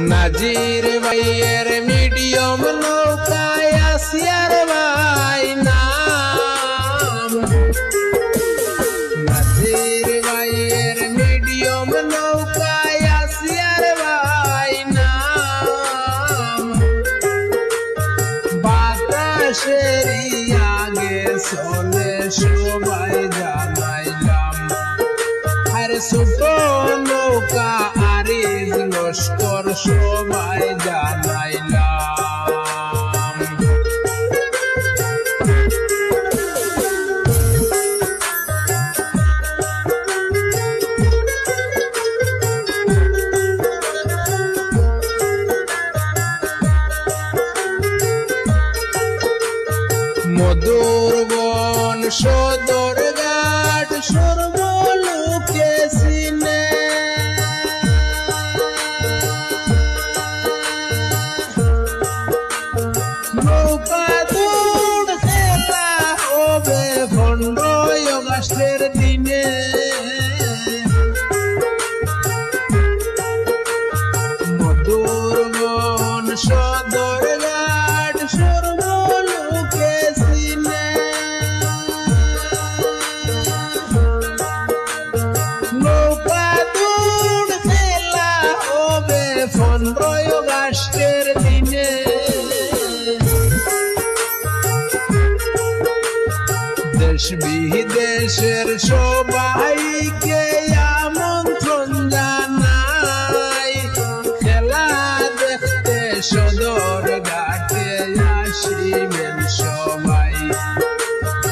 নাজির ভাইয়ের মিডিয়াম নৌকায় আসিয়ার ভাই নাম। নাজির ভাইয়ের মিডিয়াম নৌকায় আসিয়ার ভাই নাম। বাতাসের আগে চলে সবাই জানাইলাম, আরে ছোট নৌকা আরিজ লস্কর সবাই জানাইলাম। মধুর বন সদর ঘাট সর্বলোকে চিনে, নৌকা দৌড় খেলা হবে 15 আগস্টের দিনে। মধুর বন সদর ঘাট সর্বলোকে চিনে, নৌকা দৌড় খেলা হবে 15 আগস্টের দিনে। দেশ বিদেশের সবাইকে আমন্ত্রণ জানাই, খেলা দেখতে সদর ঘাটে আসিবেন সবাই।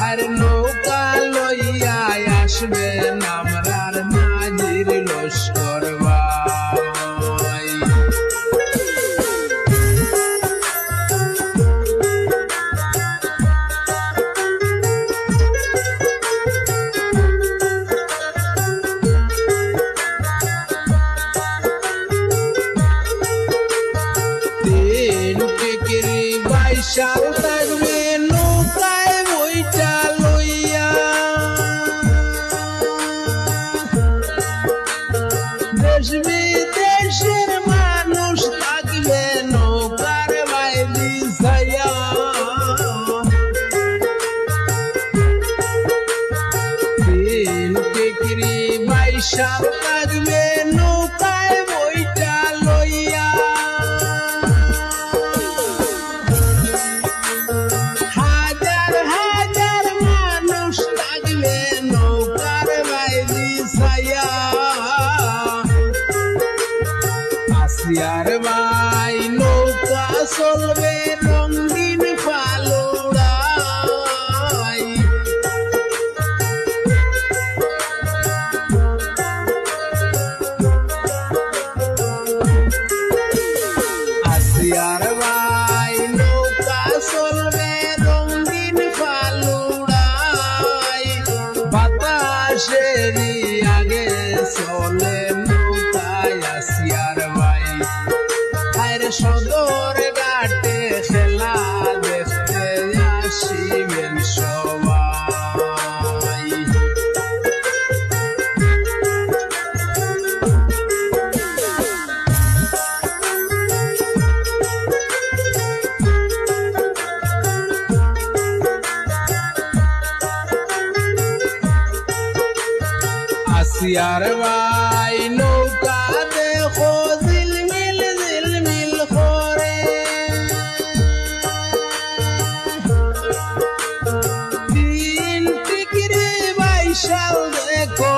আর নৌকা লইয়া আসবেন আমরার নাজির লস্কর ভাই। বাইশাল থাকবে নৌকায় বইটা লইয়া, দেশ বিদেশের মানুষ থাকবে নৌকার বাইরে ছায়া। তিন টিকরি বাইশাল থাকবে নৌকায় বইটা লইয়া, হাজার হাজার মানুষ থাকবে নৌকার বাইরে ছায়া। আসিয়ার ভাই নৌকা চলবে রঙিন পালুড়াই, আসিয়ার ভাই নৌকা চলবে রঙিন পালুড়াই। বাতাসের আগে চলে নৌকায় আসিয়ার ভাই, আরে সদর ঘাটে খেলা দেখতে আসিবেন সবাই। আসিয়ার ভাই নৌকা দেখো ঝিলমিল ঝিলমিল করে, তিন টিকরি বাইশাল দেখো